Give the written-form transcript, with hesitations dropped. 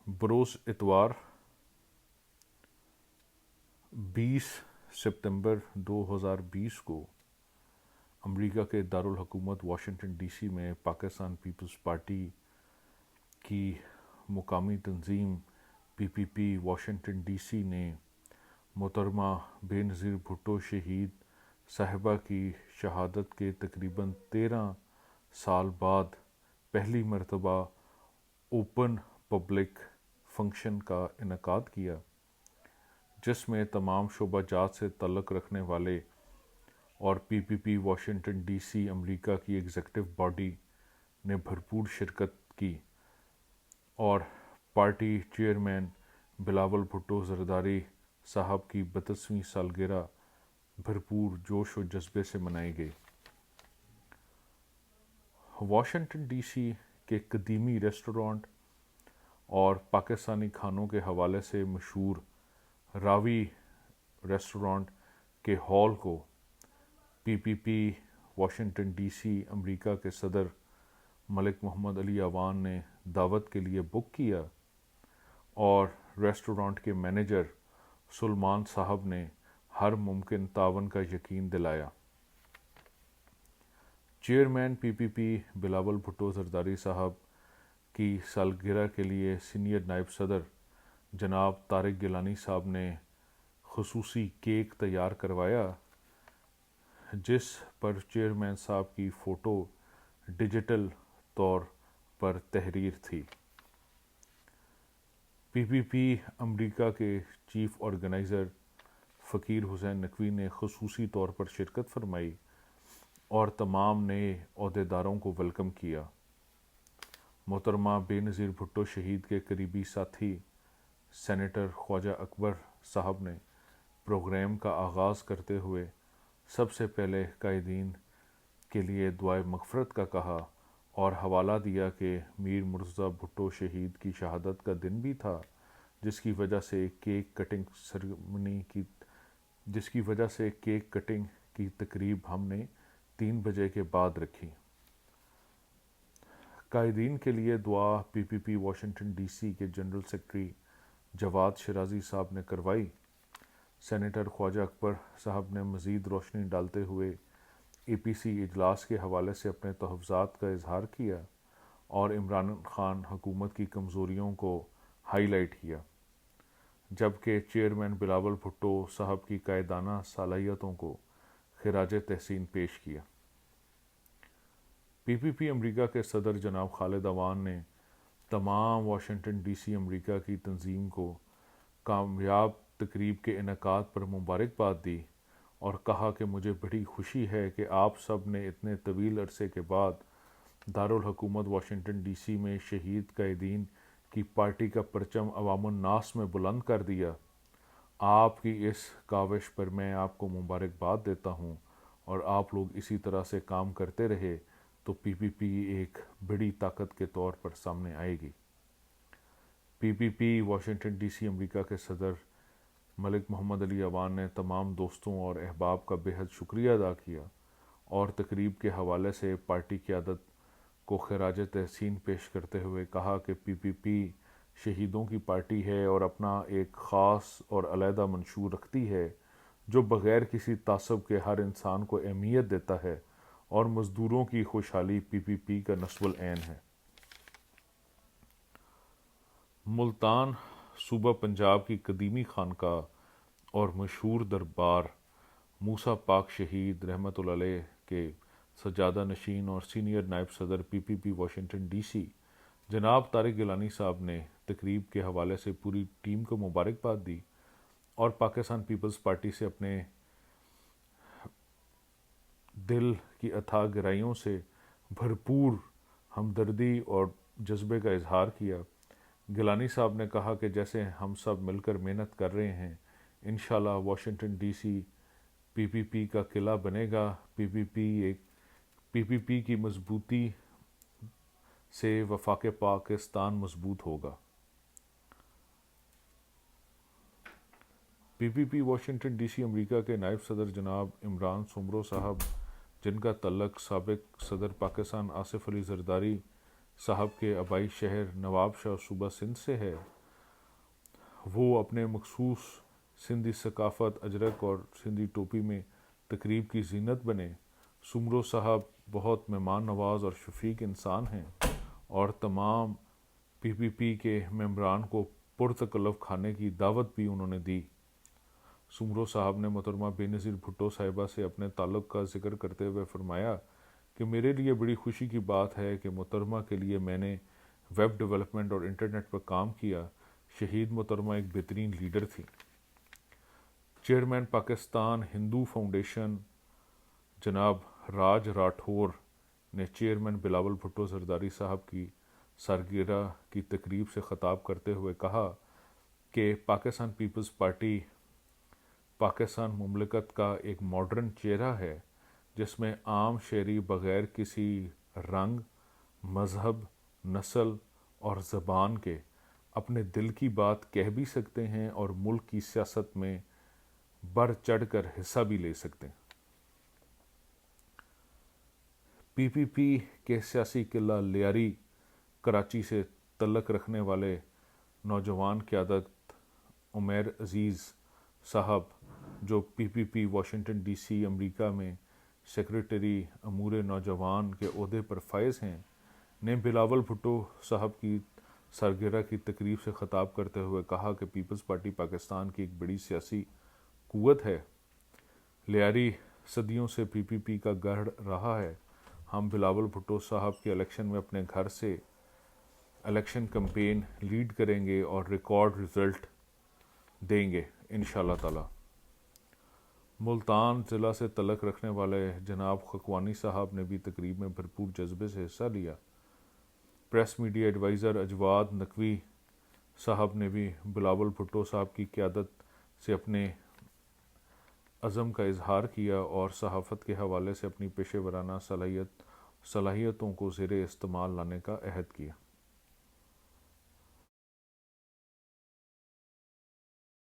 बरोज़ इतवार 20 सितंबर 2020 को अमेरिका के दारुल हुकूमत वाशिंगटन डीसी में पाकिस्तान पीपल्स पार्टी की मुकामी तंजीम पीपीपी वाशिंगटन डीसी ने मोहतरमा बेनज़ीर भुट्टो शहीद साहिबा की शहादत के तकरीबन 13 साल बाद पहली मरतबा ओपन पब्लिक फंक्शन का इनेकाद किया, जिसमें तमाम शोबा जात से तल्लुक़ रखने वाले और पीपीपी वाशिंगटन डीसी अमेरिका की एग्जीक्यूटिव बॉडी ने भरपूर शिरकत की और पार्टी चेयरमैन बिलावल भुट्टो ज़रदारी साहब की 32वीं सालगिरह भरपूर जोश और जज्बे से मनाई गई। वाशिंगटन डीसी के कदीमी रेस्टोरेंट और पाकिस्तानी खानों के हवाले से मशहूर रावी रेस्टोरेंट के हॉल को पीपीपी वाशिंगटन डीसी अमेरिका के सदर मलिक मोहम्मद अली अवान ने दावत के लिए बुक किया और रेस्टोरेंट के मैनेजर सुलेमान साहब ने हर मुमकिन तावन का यकीन दिलाया। चेयरमैन पीपीपी बिलावल भुट्टो ज़रदारी साहब की सालगिरह के लिए सीनियर नायब सदर जनाब तारिक गिलानी साहब ने खुसूसी केक तैयार करवाया, जिस पर चेयरमैन साहब की फ़ोटो डिजिटल तौर पर तहरीर थी। पीपीपी अमेरिका के चीफ ऑर्गेनाइज़र फ़कीर हुसैन नकवी ने खुसूसी तौर पर शिरकत फरमाई और तमाम नए अहदेदारों को वेलकम किया। मोहतरमा बेनज़ीर भुट्टो शहीद के करीबी साथी सेनेटर ख्वाजा अकबर साहब ने प्रोग्राम का आगाज़ करते हुए सबसे पहले कायदीन के लिए दुआए मग़फ़रत का कहा और हवाला दिया कि मीर मुर्तज़ा भुट्टो शहीद की शहादत का दिन भी था, जिसकी वजह से केक कटिंग की तकरीब हमने 3 बजे के बाद रखी। कायदीन के लिए दुआ पीपीपी वाशिंगटन डीसी के जनरल सेक्रेटरी जवाद शिराजी साहब ने करवाई। सेनेटर ख्वाजा अकबर साहब ने मज़ीद रोशनी डालते हुए एपीसी इजलास के हवाले से अपने तहफ़्ज़ात का इजहार किया और इमरान खान हुकूमत की कमज़ोरियों को हाईलाइट किया, जबकि चेयरमैन बिलावल भुट्टो साहब की कायदाना सलाहियतों को खिराज तहसीन पेश किया। पीपीपी अमेरिका के सदर जनाब खालिद अवान ने तमाम वाशिंगटन डीसी अमेरिका की तंजीम को कामयाब तकरीब के इनेकाद पर मुबारकबाद दी और कहा कि मुझे बड़ी खुशी है कि आप सब ने इतने तवील अरसे के बाद दारुल हुकूमत वाशिंगटन डीसी में शहीद कायदीन की पार्टी का परचम अवामुन नास में बुलंद कर दिया। आपकी इस काविश पर मैं आपको मुबारकबाद देता हूँ और आप लोग इसी तरह से काम करते रहे तो पीपीपी एक बड़ी ताकत के तौर पर सामने आएगी। पीपीपी वाशिंगटन डीसी अमेरिका के सदर मलिक मोहम्मद अली अवान ने तमाम दोस्तों और अहबाब का बेहद शुक्रिया अदा किया और तकरीब के हवाले से पार्टी क़यादत को खिराज तहसीन पेश करते हुए कहा कि पीपीपी शहीदों की पार्टी है और अपना एक ख़ास और अलहदा मंशूर रखती है जो बग़ैर किसी तासब के हर इंसान को अहमियत देता है और मज़दूरों की खुशहाली पीपीपी का नस्वल ऐन है। मुल्तान सूबा पंजाब की कदीमी खानकाह और मशहूर दरबार मूसा पाक शहीद रहमतुल्लाह अलैह के सज्जादा नशीन और सीनियर नायब सदर पीपीपी वाशिंगटन डीसी जनाब तारिक गिलानी साहब ने तकरीब के हवाले से पूरी टीम को मुबारकबाद दी और पाकिस्तान पीपल्स पार्टी से अपने दिल की अथाह गहराइयों से भरपूर हमदर्दी और जज्बे का इजहार किया। गिलानी साहब ने कहा कि जैसे हम सब मिलकर मेहनत कर रहे हैं, इंशाल्लाह वाशिंगटन डीसी पीपीपी का किला बनेगा। पीपीपी की मजबूती से वफाक पाकिस्तान मजबूत होगा। पीपीपी वाशिंगटन डीसी अमेरिका के नायब सदर जनाब इमरान सुमरो साहब, जिनका तल्लक साबिक सदर पाकिस्तान आसिफ अली ज़रदारी साहब के आबाई शहर नवाब शाह सूबा सिंध से है, وہ اپنے مخصوص سندھی ثقافت اجرک اور سندھی ٹوپی میں تقریب کی زینت بنے۔ سمرو صاحب بہت مہمان نواز اور شفیق انسان ہیں اور تمام PPP کے ممبران کو پرتکلف کھانے کی دعوت بھی انہوں نے دی۔ سمرو صاحب نے محترمہ بے نظیر بھٹو صاحبہ سے اپنے تعلق کا ذکر کرتے ہوئے فرمایا کہ میرے لیے بڑی خوشی کی بات ہے کہ محترمہ کے لیے میں نے ویب ڈیولپمنٹ اور انٹرنیٹ پر کام کیا۔ شہید محترمہ ایک بہترین لیڈر تھی۔ چیئرمین پاکستان ہندو فاؤنڈیشن جناب راج راٹھور نے چیئرمین بلاول بھٹو زرداری صاحب کی سالگرہ کی تقریب سے خطاب کرتے ہوئے کہا کہ پاکستان پیپلز پارٹی پاکستان مملکت کا ایک ماڈرن چہرہ ہے جس میں عام شہری بغیر کسی رنگ، مذہب، نسل اور زبان کے اپنے دل کی بات کہہ بھی سکتے ہیں اور ملک کی سیاست میں بڑھ چڑھ کر حصہ بھی لے سکتے ہیں۔ PPP کے سیاسی قلعہ لیاری کراچی سے تعلق رکھنے والے نوجوان قیادت عمیر عزیز صاحب جو PPP واشنگٹن DC امریکہ میں سیکریٹری امور نوجوان کے عہدے پر فائز ہیں، نے بلاول بھٹو صاحب کی سالگرہ کی تقریب سے خطاب کرتے ہوئے کہا کہ پیپلز پارٹی پاکستان کی ایک بڑی سیاسی قوت ہے۔ لیاری صدیوں سے PPP کا گڑھ رہا ہے۔ ہم بلاول بھٹو صاحب کے الیکشن میں اپنے گھر سے الیکشن کمپین لیڈ کریں گے اور ریکارڈ رزلٹ دیں گے انشاءاللہ تعالی۔ ملتان ضلع سے تعلق رکھنے والے جناب خقوانی صاحب نے بھی تقریب میں بھرپور جذبے سے حصہ لیا۔ پریس میڈیا ایڈوائزر اجواد نقوی صاحب نے بھی بلاول بھٹو صاحب کی قیادت سے اپنے عزم کا اظہار کیا اور صحافت کے حوالے سے اپنی پیشہ ورانہ صلاحیتوں کو زیر استعمال لانے کا عہد کیا۔